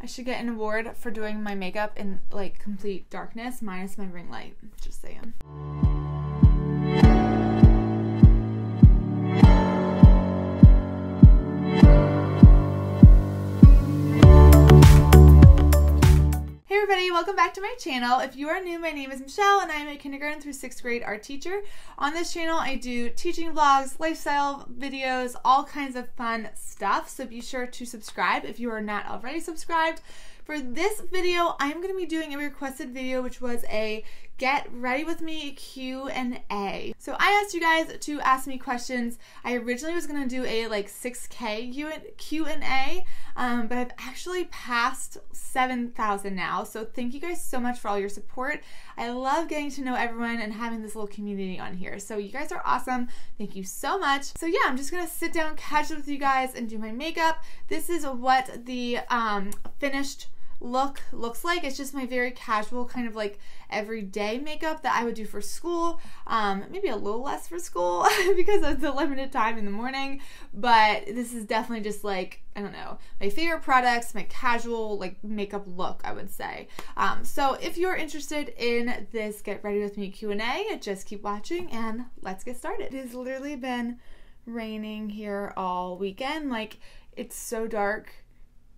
I should get an award for doing my makeup in like complete darkness minus my ring light. Just saying. Hey everybody, welcome back to my channel. If you are new, my name is Michelle and I am a kindergarten through 6th grade art teacher. On this channel, I do teaching vlogs, lifestyle videos, all kinds of fun stuff. So be sure to subscribe if you are not already subscribed. For this video, I'm going to be doing a requested video, which was a get ready with me Q&A. So I asked you guys to ask me questions. I originally was going to do a like 6K Q&A, but I've actually passed 7,000 now. So thank you guys so much for all your support. I love getting to know everyone and having this little community on here. So you guys are awesome. Thank you so much. So yeah, I'm just going to sit down casually with you guys and do my makeup. This is what the finished look looks like. It's just my very casual kind of like everyday makeup that I would do for school, maybe a little less for school because of the limited time in the morning, but this is definitely just like, I don't know, my favorite products, my casual like makeup look, I would say. So if you're interested in this get ready with me Q&A, just keep watching and let's get started. It has literally been raining here all weekend. Like, it's so dark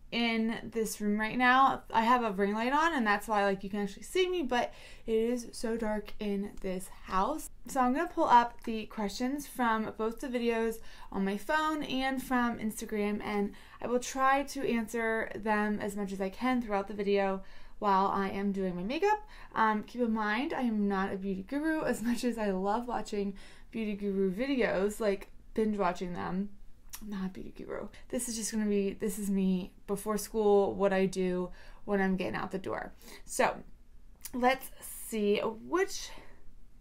in this room right now. I have a ring light on and that's why like you can actually see me, but it is so dark in this house. So I'm gonna pull up the questions from both the videos on my phone and from Instagram, and I will try to answer them as much as I can throughout the video while I am doing my makeup. Keep in mind, I am not a beauty guru. As much as I love watching beauty guru videos, like binge watching them, I'm not a beauty guru. This is just gonna be, this is me before school, what I do when I'm getting out the door. So let's see which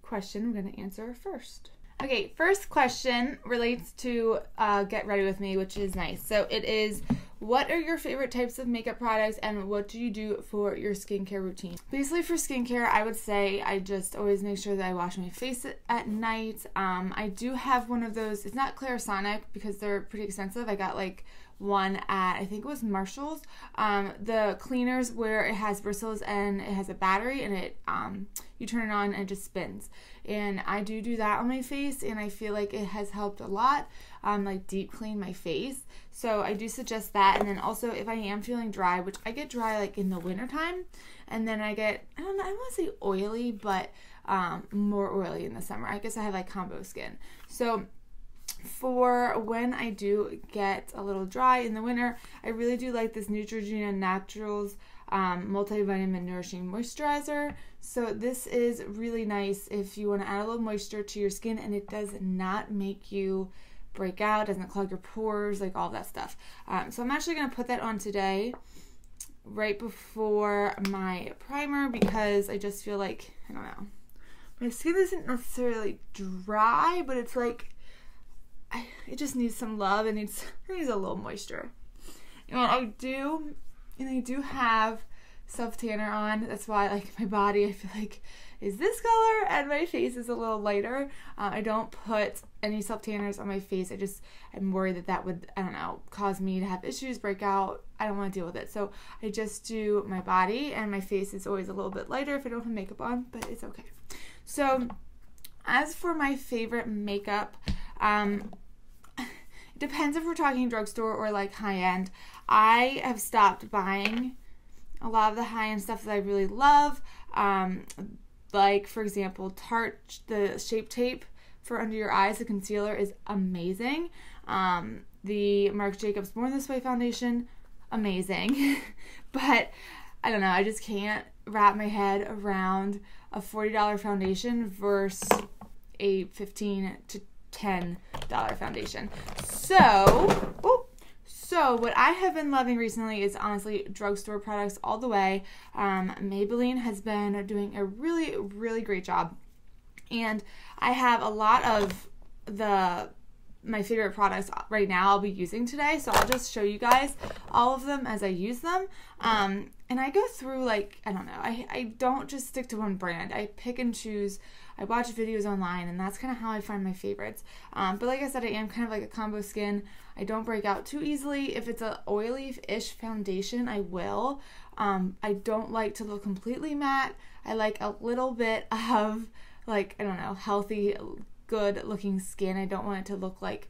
question I'm gonna answer first. Okay, first question relates to get ready with me, which is nice. So it is, what are your favorite types of makeup products and what do you do for your skincare routine? Basically for skincare, I would say I just always make sure that I wash my face at night. I do have one of those, it's not Clarisonic because they're pretty expensive. I got like one at, I think it was Marshall's. The cleaners where it has bristles and it has a battery and it, you turn it on and it just spins. And I do that on my face and I feel like it has helped a lot, like deep clean my face. So I do suggest that. And then also if I am feeling dry, which I get dry like in the winter time, and then I get, I don't know, I don't want to say oily, but more oily in the summer. I guess I have like combo skin. So for when I do get a little dry in the winter, I really do like this Neutrogena Naturals multivitamin nourishing moisturizer. So this is really nice if you want to add a little moisture to your skin and it does not make you break out, doesn't clog your pores, like all that stuff. So I'm actually going to put that on today right before my primer because I just feel like, I don't know, my skin isn't necessarily dry, but it's like it just needs some love. It needs a little moisture. And I do have self tanner on. That's why like my body, I feel like, is this color and my face is a little lighter. I don't put any self tanners on my face. I'm worried that would, I don't know, cause me to have issues, break out. I don't want to deal with it. So I just do my body, and my face is always a little bit lighter if I don't have makeup on, but it's okay. So as for my favorite makeup, it depends if we're talking drugstore or like high-end. I have stopped buying a lot of the high-end stuff that I really love. Like for example, Tarte, the Shape Tape for under your eyes, the concealer is amazing. The Marc Jacobs Born This Way foundation, amazing. But I don't know, I just can't wrap my head around a $40 foundation versus a $15 to $10 foundation. So what I have been loving recently is honestly drugstore products all the way. Maybelline has been doing a really, really great job. And I have a lot of my favorite products right now I'll be using today. So I'll just show you guys all of them as I use them. And I go through, like, I don't know, I don't just stick to one brand. I pick and choose. I watch videos online, and that's kind of how I find my favorites. But like I said, I am kind of like a combo skin. I don't break out too easily. If it's a oily-ish foundation, I will. I don't like to look completely matte. I like a little bit of, like, I don't know, healthy, good looking skin. I don't want it to look like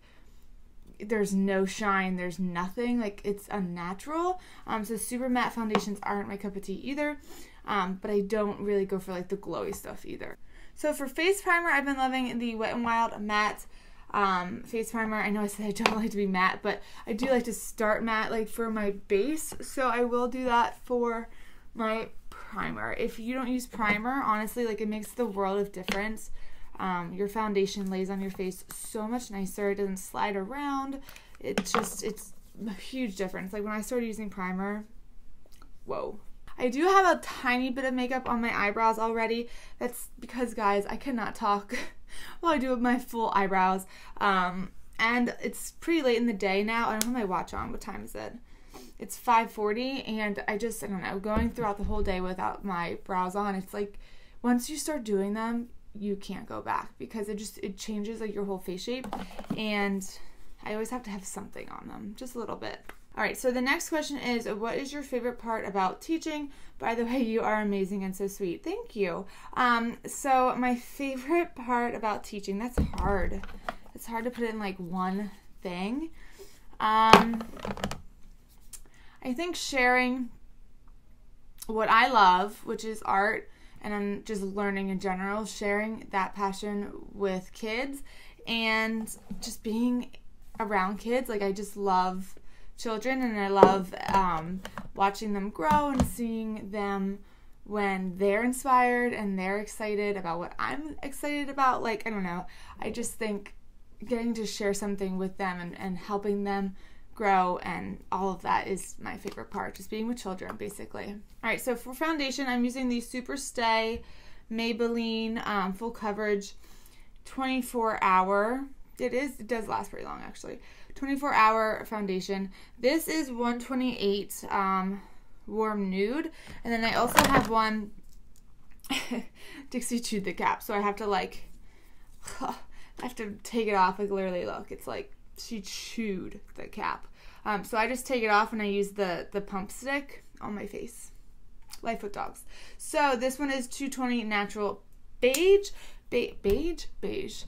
there's no shine, there's nothing, like it's unnatural. So super matte foundations aren't my cup of tea either, but I don't really go for like the glowy stuff either. So for face primer, I've been loving the Wet n Wild matte face primer. I know I said I don't like to be matte, but I do like to start matte like for my base, so I will do that for my primer. If you don't use primer, honestly, like it makes the world of difference. Your foundation lays on your face so much nicer. It doesn't slide around. It's a huge difference. Like when I started using primer, whoa. I do have a tiny bit of makeup on my eyebrows already. That's because, guys, I cannot talk while I do my full eyebrows. And it's pretty late in the day now. I don't have my watch on. What time is it? It's 5:40, and I don't know, going throughout the whole day without my brows on, it's like once you start doing them, you can't go back because it changes like your whole face shape, and I always have to have something on them, just a little bit. All right, so the next question is, what is your favorite part about teaching? By the way, you are amazing and so sweet. Thank you. So my favorite part about teaching, that's hard. It's hard to put it in like one thing. I think sharing what I love, which is art, and I'm just learning in general, sharing that passion with kids and just being around kids. Like I just love children, and I love watching them grow and seeing them when they're inspired and they're excited about what I'm excited about. Like, I don't know, I just think getting to share something with them and helping them grow and all of that is my favorite part, just being with children basically. All right, so for foundation, I'm using the Superstay Maybelline full coverage 24-hour. It does last pretty long actually. 24-hour foundation. This is 128 warm nude, and then I also have one Dixie chewed the cap, so I have to like I have to take it off. Like literally, look, it's like she chewed the cap. So I just take it off and I use the pump stick on my face. Lightfoot dogs. So this one is 220 natural beige. Beige.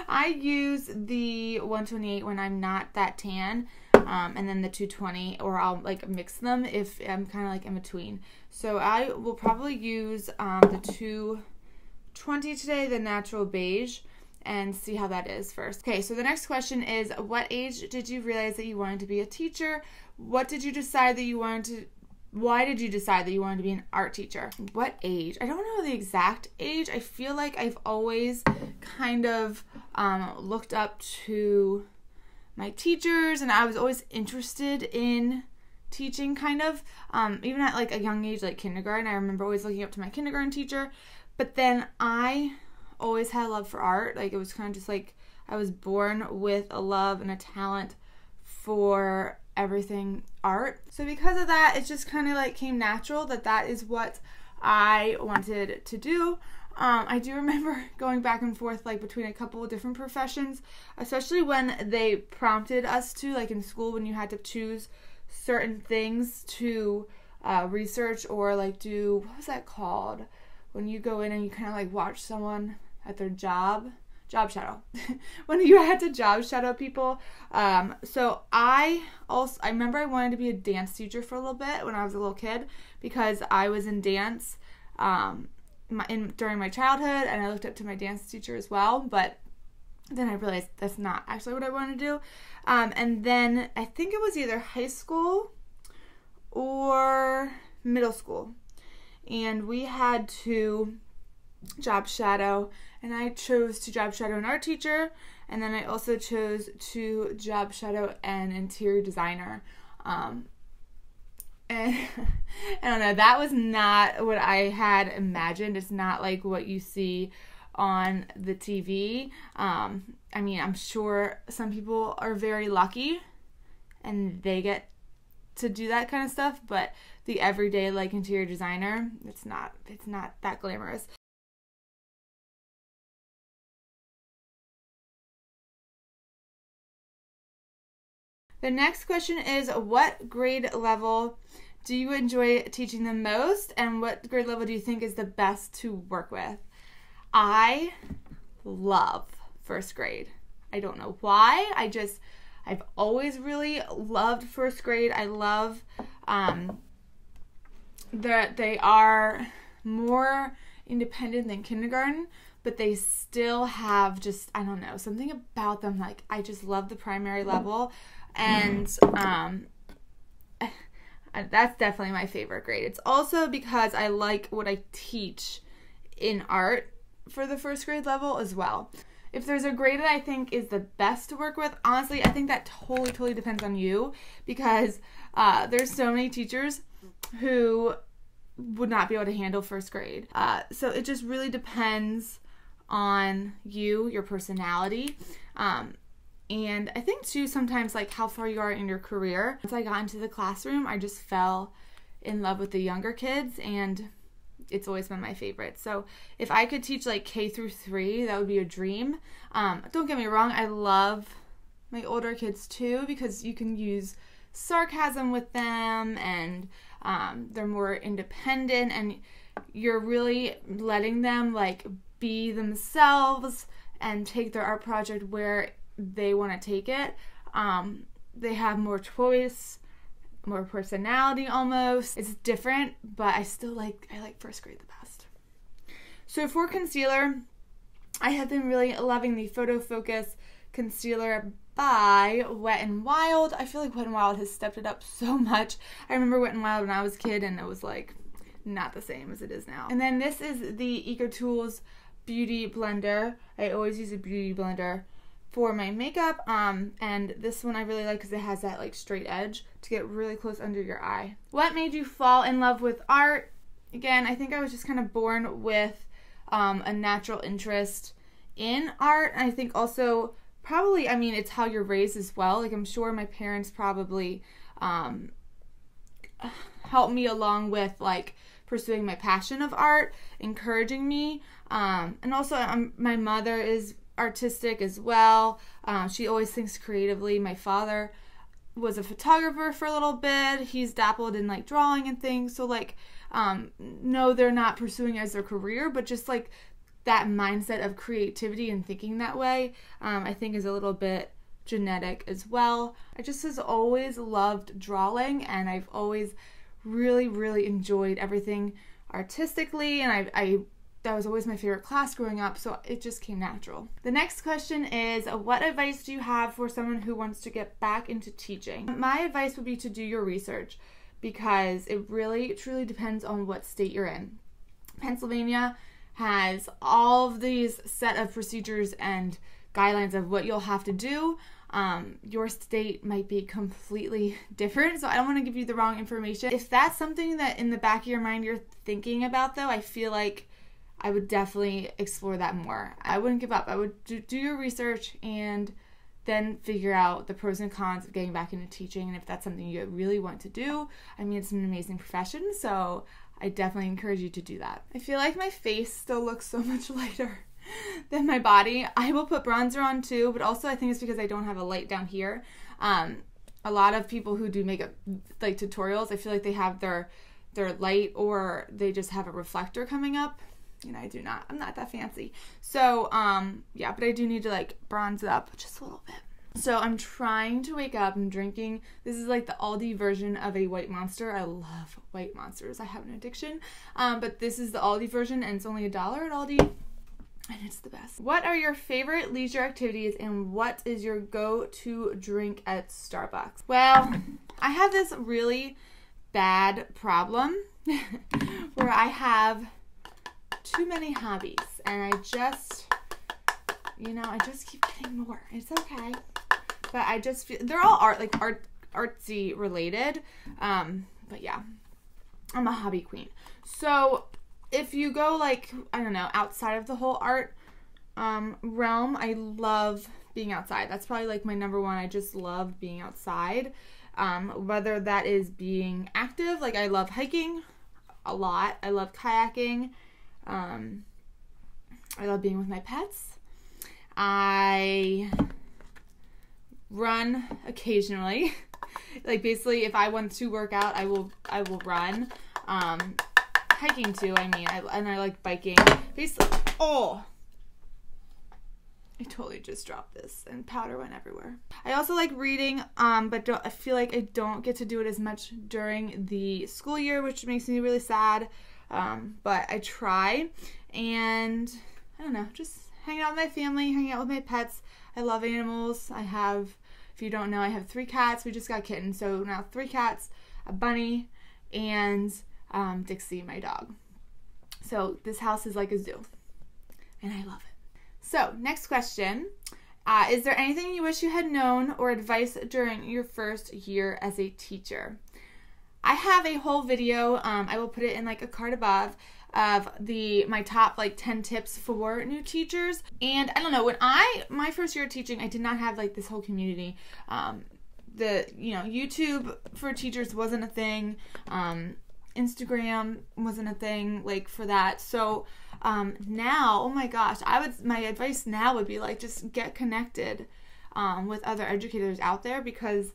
I use the 128 when I'm not that tan, and then the 220, or I'll like mix them if I'm kind of like in between. So I will probably use the 220 today, the natural beige, and see how that is first. Okay, so the next question is, what age did you realize that you wanted to be a teacher? What did you decide that you wanted to Why did you decide that you wanted to be an art teacher? What age? I don't know the exact age. I feel like I've always kind of looked up to my teachers, and I was always interested in teaching kind of, even at like a young age, like kindergarten. I remember always looking up to my kindergarten teacher, but then I always had a love for art. Like it was kind of just like I was born with a love and a talent for everything art. So because of that, it just kind of like came natural that is what I wanted to do. I do remember going back and forth like between a couple of different professions, especially when they prompted us to, like in school, when you had to choose certain things to research or like do, what was that called? When you go in and you kind of like watch someone at their job shadow. When you had to job shadow people. So I remember I wanted to be a dance teacher for a little bit when I was a little kid, because I was in dance during my childhood, and I looked up to my dance teacher as well, but then I realized that's not actually what I wanted to do. And then I think it was either high school or middle school, and we had to job shadow, and I chose to job shadow an art teacher, and then I also chose to job shadow an interior designer. And I don't know, that was not what I had imagined. It's not like what you see on the TV. I mean, I'm sure some people are very lucky and they get to do that kind of stuff, but the everyday like interior designer, it's not that glamorous. The next question is, what grade level do you enjoy teaching the most, and what grade level do you think is the best to work with? I love first grade. I don't know why. I've always really loved first grade. I love that they are more independent than kindergarten, but they still have just, I don't know, something about them. Like, I just love the primary level, and that's definitely my favorite grade. It's also because I like what I teach in art for the first grade level as well. If there's a grade that I think is the best to work with, honestly, I think that totally depends on you, because there's so many teachers who would not be able to handle first grade. So it just really depends on you, your personality. And I think too, sometimes like how far you are in your career. Once I got into the classroom, I just fell in love with the younger kids, and it's always been my favorite. So if I could teach like K through 3, that would be a dream. Don't get me wrong, I love my older kids too, because you can use sarcasm with them, and they're more independent, and you're really letting them like be themselves and take their art project where they want to take it. They have more choice, more personality almost. It's different, but I like first grade the best. So for concealer, I have been really loving the Photofocus concealer by Wet n Wild. I feel like Wet n Wild has stepped it up so much. I remember Wet n Wild when I was a kid, and it was like not the same as it is now. And then this is the EcoTools Beauty Blender. I always use a beauty blender for my makeup, and this one I really like because it has that like straight edge to get really close under your eye. What made you fall in love with art? Again, I think I was just kind of born with a natural interest in art. And I think also probably, I mean, it's how you're raised as well. Like, I'm sure my parents probably helped me along with like pursuing my passion of art, encouraging me, and also my mother is artistic as well. She always thinks creatively. My father was a photographer for a little bit. He's dabbled in like drawing and things. So like, no, they're not pursuing it as their career, but just like that mindset of creativity and thinking that way, I think is a little bit genetic as well. I just has always loved drawing, and I've always really enjoyed everything artistically, and that was always my favorite class growing up, so it just came natural. The next question is, what advice do you have for someone who wants to get back into teaching? My advice would be to do your research, because it really truly depends on what state you're in. Pennsylvania has all of these set of procedures and guidelines of what you'll have to do. Your state might be completely different, so I don't want to give you the wrong information. If that's something that in the back of your mind you're thinking about, though, I feel like I would definitely explore that more. I wouldn't give up. I would do your research and then figure out the pros and cons of getting back into teaching, and if that's something you really want to do. I mean, it's an amazing profession, so I definitely encourage you to do that. I feel like my face still looks so much lighter than my body. I will put bronzer on too, but also I think it's because I don't have a light down here. A lot of people who do makeup like tutorials, I feel like they have their light, or they just have a reflector coming up. And I do not. I'm not that fancy. So, yeah, but I do need to like bronze it up just a little bit. So I'm trying to wake up. I'm drinking. This is like the Aldi version of a White Monster. I love White Monsters. I have an addiction. But this is the Aldi version, and it's only $1 at Aldi. And it's the best. What are your favorite leisure activities, and what is your go-to drink at Starbucks? Well, I have this really bad problem where I have too many hobbies, and I just keep getting more. It's okay, but I just feel they're all artsy related. But yeah, I'm a hobby queen. So if you go like, I don't know, outside of the whole art realm, I love being outside. That's probably like my number one. I just love being outside. Whether that is being active, like I love hiking a lot. I love kayaking. I love being with my pets. I run occasionally. Like basically if I want to work out, I will run. Hiking too, I mean, and I like biking. Basically, oh, I totally just dropped this and powder went everywhere. I also like reading, but I feel like I don't get to do it as much during the school year, which makes me really sad. But I try, and I don't know, just hanging out with my family, hanging out with my pets. I love animals. I have, if you don't know, I have 3 cats. We just got kittens, so now 3 cats, a bunny, and Dixie, my dog. So this house is like a zoo, and I love it. So next question, is there anything you wish you had known or advice during your first year as a teacher? I have a whole video, I will put it in like a card above, of my top like 10 tips for new teachers. And I don't know, when my first year of teaching, I did not have like this whole community. YouTube for teachers wasn't a thing. Instagram wasn't a thing like for that. So now, oh my gosh, my advice now would be like just get connected with other educators out there, because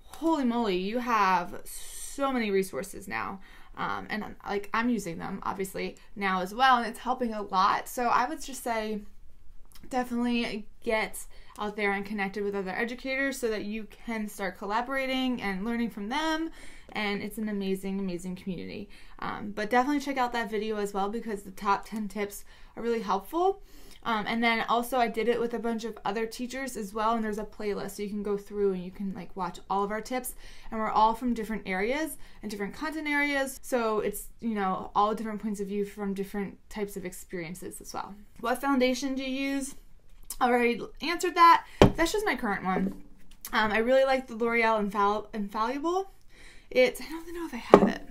holy moly, you have so many resources now. And like I'm using them obviously now as well, and it's helping a lot. So I would just say definitely get out there and connected with other educators so that you can start collaborating and learning from them. And it's an amazing, amazing community. But definitely check out that video as well, because the top 10 tips are really helpful. And then also I did it with a bunch of other teachers as well, and there's a playlist so you can go through and you can like watch all of our tips, and we're all from different areas and different content areas, so it's, you know, all different points of view from different types of experiences as well. What foundation do you use? I already answered that. That's just my current one. I really like the L'Oreal Infallible. I don't know if I have it.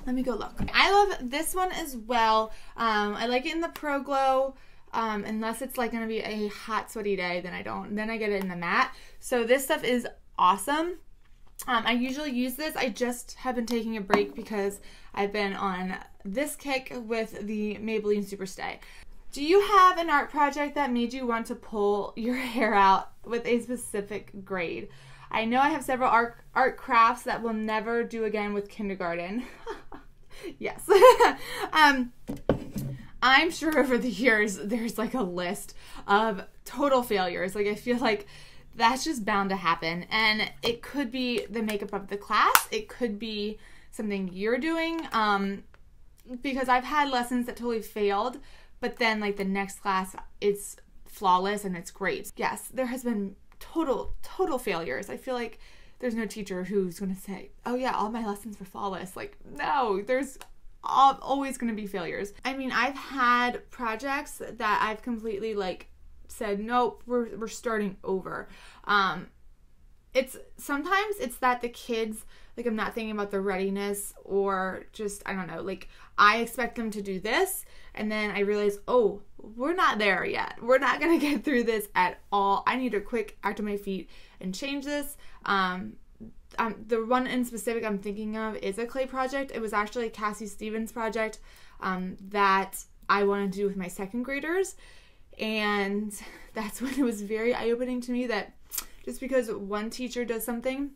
Let me go look. I love this one as well. I like it in the Pro Glow, unless it's like gonna be a hot sweaty day, then I don't. Then I get it in the matte. So this stuff is awesome. I usually use this. I just have been taking a break because I've been on this kick with the Maybelline Superstay. Do you have an art project that made you want to pull your hair out with a specific grade? I know I have several art crafts that will never do again with kindergarten. Yes. I'm sure over the years there's like a list of total failures. Like I feel like that's just bound to happen. And it could be the makeup of the class. It could be something you're doing. Because I've had lessons that totally failed, but then like the next class it's flawless and it's great. Yes, there has been total failures. I feel like there's no teacher who's going to say, oh yeah, all my lessons were flawless. Like, no, there's always going to be failures. I mean, I've had projects that I've completely like said, nope, we're starting over. Sometimes it's that the kids, like I'm not thinking about their readiness, or just, I don't know, like I expect them to do this, and then I realize, oh, we're not there yet. We're not going to get through this at all. I need to quick act on my feet and change this. The one in specific I'm thinking of is a clay project. It was actually a Cassie Stevens project that I wanted to do with my second graders. And that's when it was very eye-opening to me that just because one teacher does something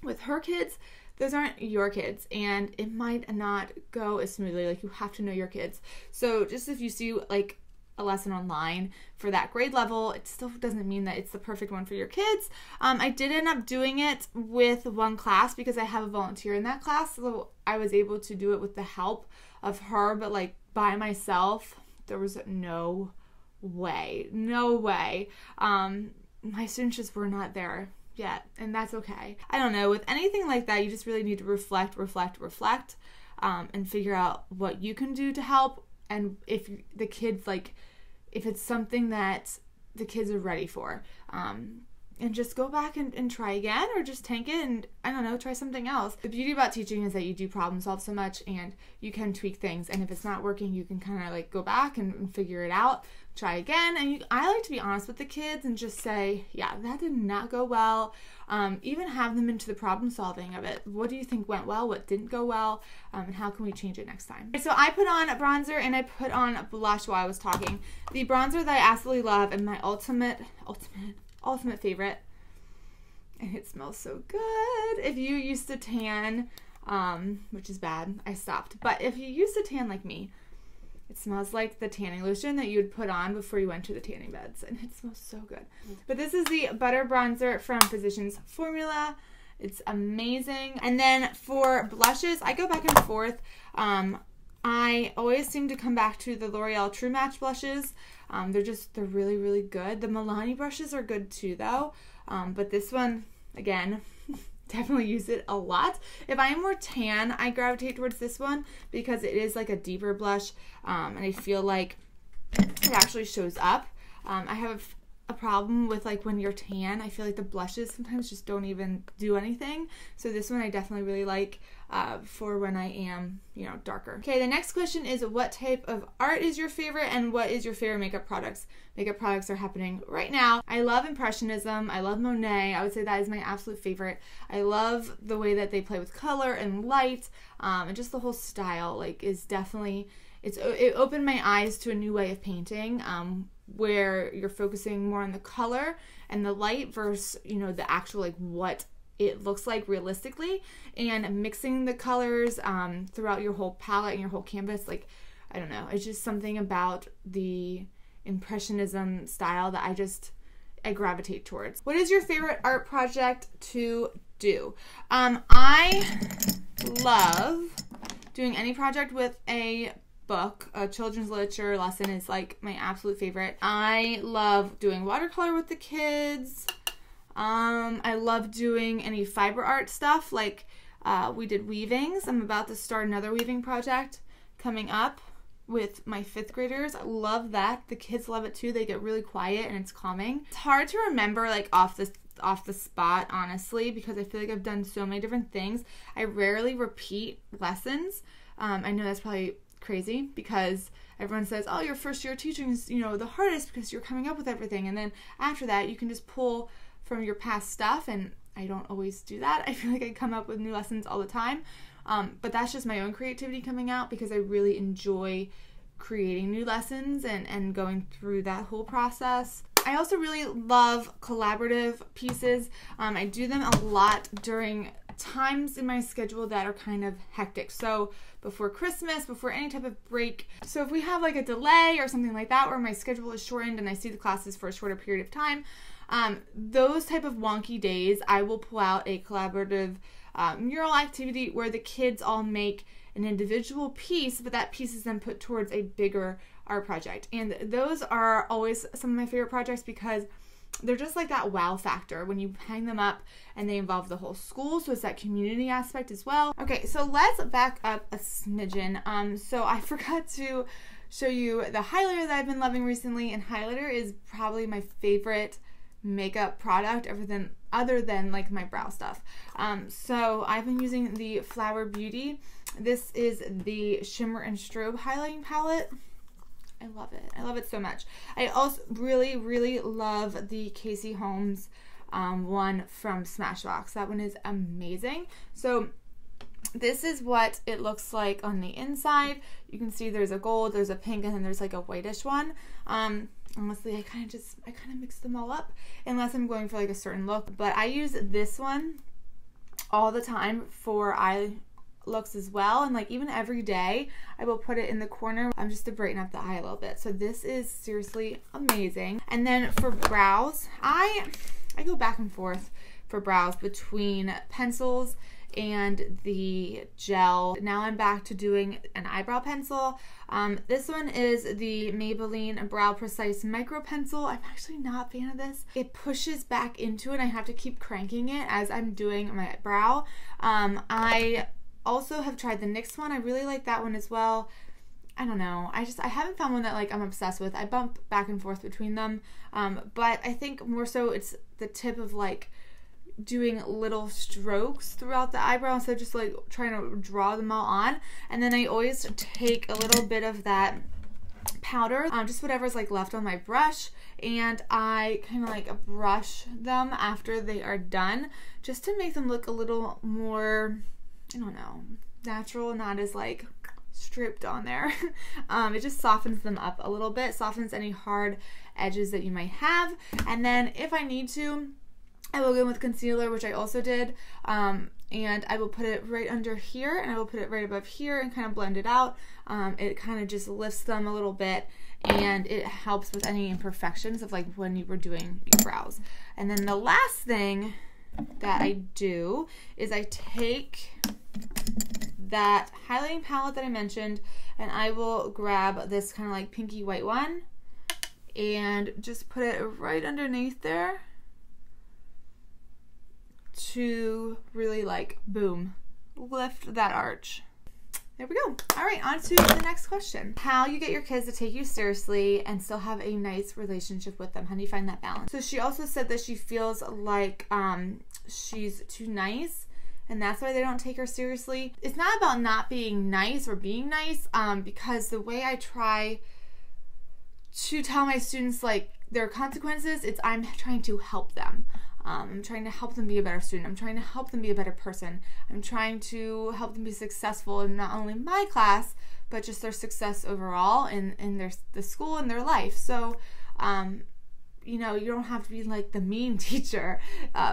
with her kids, those aren't your kids, and it might not go as smoothly. Like, you have to know your kids. So just if you see like a lesson online for that grade level, it still doesn't mean that it's the perfect one for your kids. I did end up doing it with one class because I have a volunteer in that class, so I was able to do it with the help of her, but like by myself, there was no way. My students just were not there yet, and that's okay. I don't know, with anything like that, you just really need to reflect, and figure out what you can do to help, and if the kids, like, if it's something that the kids are ready for, and just go back and try again, or just tank it and, I don't know, try something else. The beauty about teaching is that you do problem solve so much, and you can tweak things, and if it's not working, you can kind of like go back and figure it out, try again. And I like to be honest with the kids and just say, yeah, that did not go well. Even have them into the problem solving of it. What do you think went well? What didn't go well? And how can we change it next time? So I put on a bronzer and I put on blush while I was talking. The bronzer that I absolutely love and my ultimate ultimate favorite. And it smells so good. If you used to tan, which is bad, I stopped. But if you used to tan like me, it smells like the tanning lotion that you would put on before you went to the tanning beds. And it smells so good. But this is the Butter Bronzer from Physicians Formula. It's amazing. And then for blushes, I go back and forth. I always seem to come back to the L'Oreal True Match blushes. They're really, really good. The Milani brushes are good too, though. But this one, again, definitely use it a lot. If I am more tan, I gravitate towards this one because it is like a deeper blush, and I feel like it actually shows up. I have a problem with like when you're tan, I feel like the blushes sometimes just don't even do anything. So this one I definitely really like for when I am, you know, darker. Okay, the next question is, what type of art is your favorite and what is your favorite makeup products? Makeup products are happening right now. I love Impressionism. I love Monet. I would say that is my absolute favorite. I love the way that they play with color and light, and just the whole style like is definitely, it opened my eyes to a new way of painting, where you're focusing more on the color and the light versus, you know, the actual like what it looks like realistically, and mixing the colors throughout your whole palette and your whole canvas. Like, I don't know, it's just something about the Impressionism style that I gravitate towards. What is your favorite art project to do? I love doing any project with a book. A children's literature lesson is like my absolute favorite. I love doing watercolor with the kids. I love doing any fiber art stuff, like we did weavings. I'm about to start another weaving project coming up with my 5th graders. I love that. The kids love it too. They get really quiet and it's calming. It's hard to remember like off the spot, honestly, because I feel like I've done so many different things. I rarely repeat lessons. I know that's probably crazy because everyone says, oh, your first year teaching is, you know, the hardest because you're coming up with everything, and then after that you can just pull from your past stuff, and I don't always do that. I feel like I come up with new lessons all the time, but that's just my own creativity coming out because I really enjoy creating new lessons and going through that whole process. I also really love collaborative pieces. I do them a lot during times in my schedule that are kind of hectic. So before Christmas, before any type of break. So if we have like a delay or something like that where my schedule is shortened and I see the classes for a shorter period of time, those type of wonky days, I will pull out a collaborative mural activity where the kids all make an individual piece, but that piece is then put towards a bigger art project. And those are always some of my favorite projects because they're just like that wow factor when you hang them up, and they involve the whole school, so it's that community aspect as well. Okay, so let's back up a smidgen. So I forgot to show you the highlighter that I've been loving recently, and highlighter is probably my favorite makeup product other than like my brow stuff. So I've been using the Flower Beauty. This is the Shimmer and Strobe highlighting palette. I love it. I love it so much. I also really, really love the Casey Holmes one from Smashbox. That one is amazing. So this is what it looks like on the inside. You can see there's a gold, there's a pink, and then there's like a whitish one. Honestly, I kind of mix them all up unless I'm going for like a certain look. But I use this one all the time for eye looks as well, and like even every day I will put it in the corner just to brighten up the eye a little bit. So this is seriously amazing. And then for brows, I go back and forth for brows between pencils and the gel. Now I'm back to doing an eyebrow pencil. This one is the Maybelline Brow Precise Micro Pencil. I'm actually not a fan of this. It pushes back into it. I have to keep cranking it as I'm doing my brow. I also have tried the NYX one. I really like that one as well. I don't know. I haven't found one that like I'm obsessed with. I bump back and forth between them. But I think more so it's the tip of like doing little strokes throughout the eyebrow instead of just like trying to draw them all on. And then I always take a little bit of that powder, just whatever's like left on my brush, and I kind of like brush them after they are done just to make them look a little more, I don't know, natural, not as like stripped on there. It just softens them up a little bit, softens any hard edges that you might have. And then if I need to, I will go in with concealer, which I also did, and I will put it right under here, and I will put it right above here and kind of blend it out. It kind of just lifts them a little bit, and it helps with any imperfections of like when you were doing your brows. And then the last thing that I do is I take that highlighting palette that I mentioned, and I will grab this kind of like pinky white one and just put it right underneath there to really like, boom, lift that arch. There we go. All right, on to the next question. How you get your kids to take you seriously and still have a nice relationship with them. How do you find that balance? So she also said that she feels like she's too nice, and that's why they don't take her seriously. It's not about not being nice or being nice, because the way I try to tell my students like their consequences, I'm trying to help them. I'm trying to help them be a better student. I'm trying to help them be a better person. I'm trying to help them be successful in not only my class, but just their success overall in the school and their life. So, you know, you don't have to be like the mean teacher.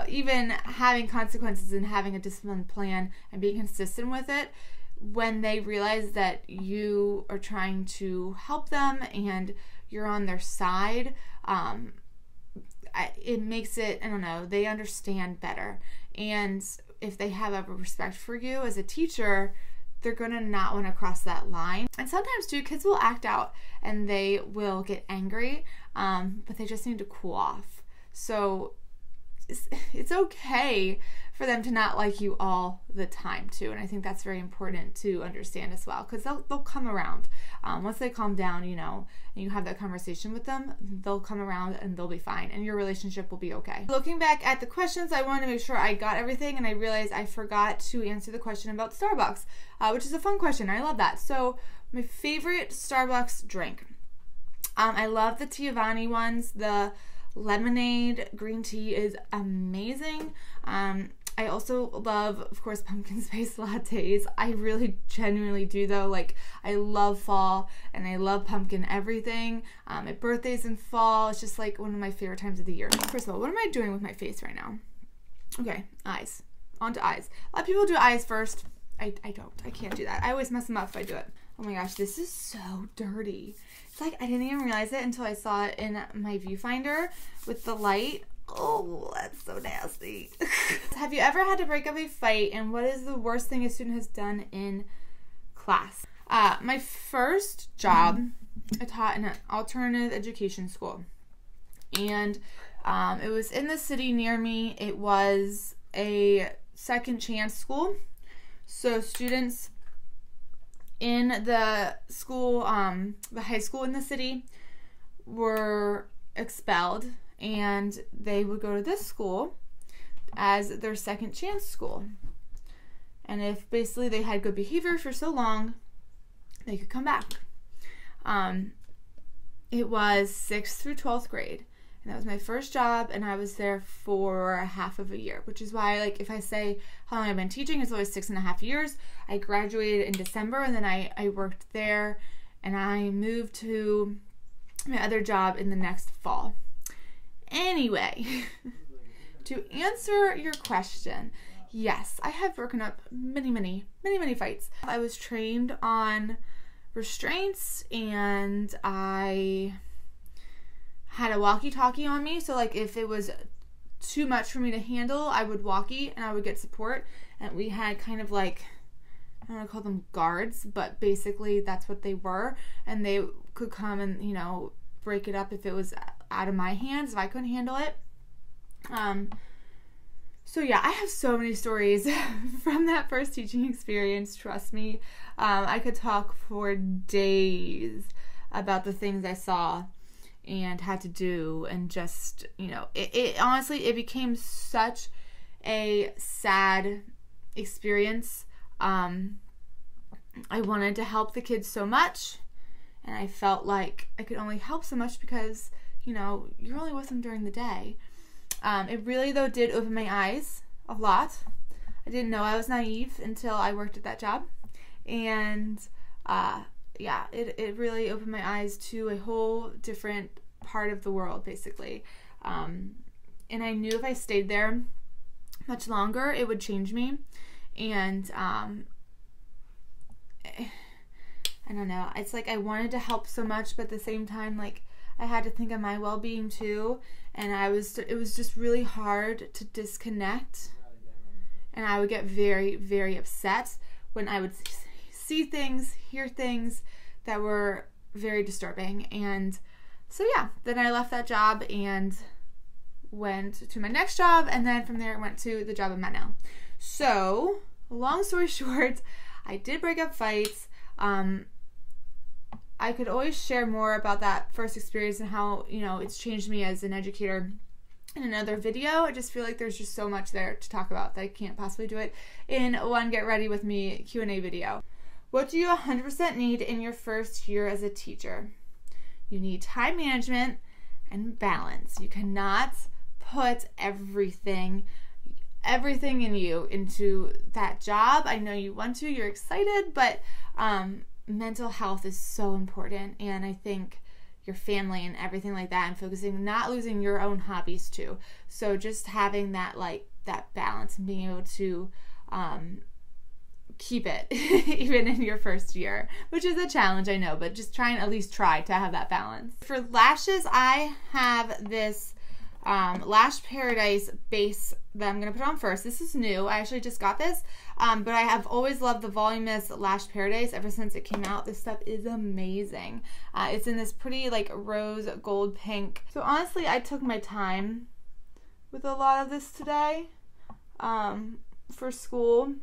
Even having consequences and having a discipline plan and being consistent with it, when they realize that you are trying to help them and you're on their side, it makes it, I don't know, they understand better. And if they have a respect for you as a teacher, they're gonna not want to cross that line. And sometimes too, kids will act out and they will get angry, but they just need to cool off. So it's okay for them to not like you all the time too, and I think that's very important to understand as well, because they'll come around. Once they calm down, you know, and you have that conversation with them, they'll come around and they'll be fine, and your relationship will be okay. Looking back at the questions, I wanted to make sure I got everything, and I realized I forgot to answer the question about Starbucks, which is a fun question. I love that. So my favorite Starbucks drink. I love the Giovanni ones. The lemonade green tea is amazing. I also love, of course, pumpkin spice lattes. I really genuinely do though. Like, I love fall and I love pumpkin everything. My birthday's in fall. It's just like one of my favorite times of the year. First of all, what am I doing with my face right now? Okay, eyes. On to eyes. A lot of people do eyes first. I don't. I can't do that. I always mess them up if I do it. Oh my gosh, this is so dirty. It's like I didn't even realize it until I saw it in my viewfinder with the light. Oh, that's so nasty. Have you ever had to break up a fight, and what is the worst thing a student has done in class? My first job, I taught in an alternative education school, and it was in the city near me. It was a second chance school, so students in the school, the high school in the city, were expelled, and they would go to this school as their second chance school. And if basically they had good behavior for so long, they could come back. It was 6th through 12th grade, and that was my first job, and I was there for half of a year, which is why, like, if I say how long I've been teaching, it's always 6.5 years. I graduated in December, and then I worked there, and I moved to my other job in the next fall. Anyway, to answer your question, yes, I have broken up many fights. I was trained on restraints, and I had a walkie-talkie on me, so like if it was too much for me to handle, I would walkie and I would get support. And we had kind of like, I don't want to call them guards, but basically that's what they were, and they could come and, you know, break it up if it was out of my hands, if I couldn't handle it. So yeah, I have so many stories from that first teaching experience, trust me. I could talk for days about the things I saw and had to do, and just, you know, it honestly, it became such a sad experience. I wanted to help the kids so much, and I felt like I could only help so much because, you know, you're only with them during the day. It really, though, did open my eyes a lot. I didn't know I was naive until I worked at that job. And yeah, it really opened my eyes to a whole different part of the world, basically. And I knew if I stayed there much longer, it would change me. And I don't know, it's like I wanted to help so much, but at the same time, like, I had to think of my well-being too, and it was just really hard to disconnect, and I would get very, very upset when I would see things, hear things that were very disturbing. And so yeah, then I left that job and went to my next job, and then from there I went to the job I'm at now. So long story short, I did break up fights. I could always share more about that first experience and how, you know, it's changed me as an educator in another video. I just feel like there's just so much there to talk about that I can't possibly do it in one Get Ready With Me Q&A video. What do you 100% need in your first year as a teacher? You need time management and balance. You cannot put everything in you into that job. I know you want to, you're excited, but mental health is so important, and I think your family and everything like that, and focusing, not losing your own hobbies too. So just having that, like, that balance and being able to keep it even in your first year, which is a challenge, I know, but just at least try to have that balance. For lashes, I have this Lash Paradise base that I'm going to put on first. This is new. I actually just got this, but I have always loved the Voluminous Lash Paradise ever since it came out. This stuff is amazing. It's in this pretty, like, rose gold pink. So honestly, I took my time with a lot of this today for school.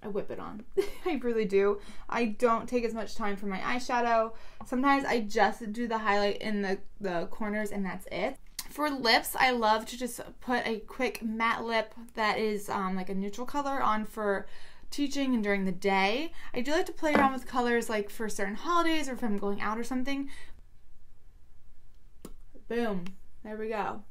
I whip it on. I really do. I don't take as much time for my eyeshadow. Sometimes I just do the highlight in the corners and that's it. For lips, I love to just put a quick matte lip that is like a neutral color on for teaching and during the day. I do like to play around with colors, like for certain holidays or if I'm going out or something. Boom. There we go.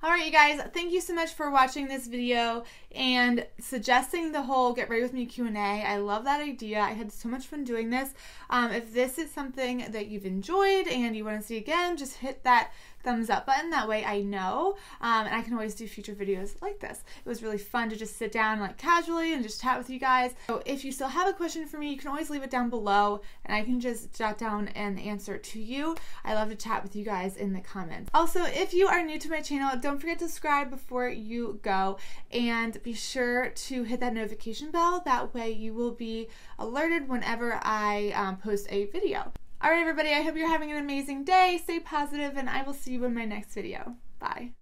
Alright, you guys, thank you so much for watching this video and suggesting the whole Get Ready With Me Q&A. I love that idea. I had so much fun doing this. If this is something that you've enjoyed and you want to see again, just hit that thumbs up button. That way I know, and I can always do future videos like this. It was really fun to just sit down like casually and just chat with you guys. So if you still have a question for me, you can always leave it down below and I can just jot down an answer to you. I love to chat with you guys in the comments. Also, if you are new to my channel, don't forget to subscribe before you go, and be sure to hit that notification bell. That way you will be alerted whenever I post a video. Alright everybody, I hope you're having an amazing day. Stay positive, and I will see you in my next video. Bye.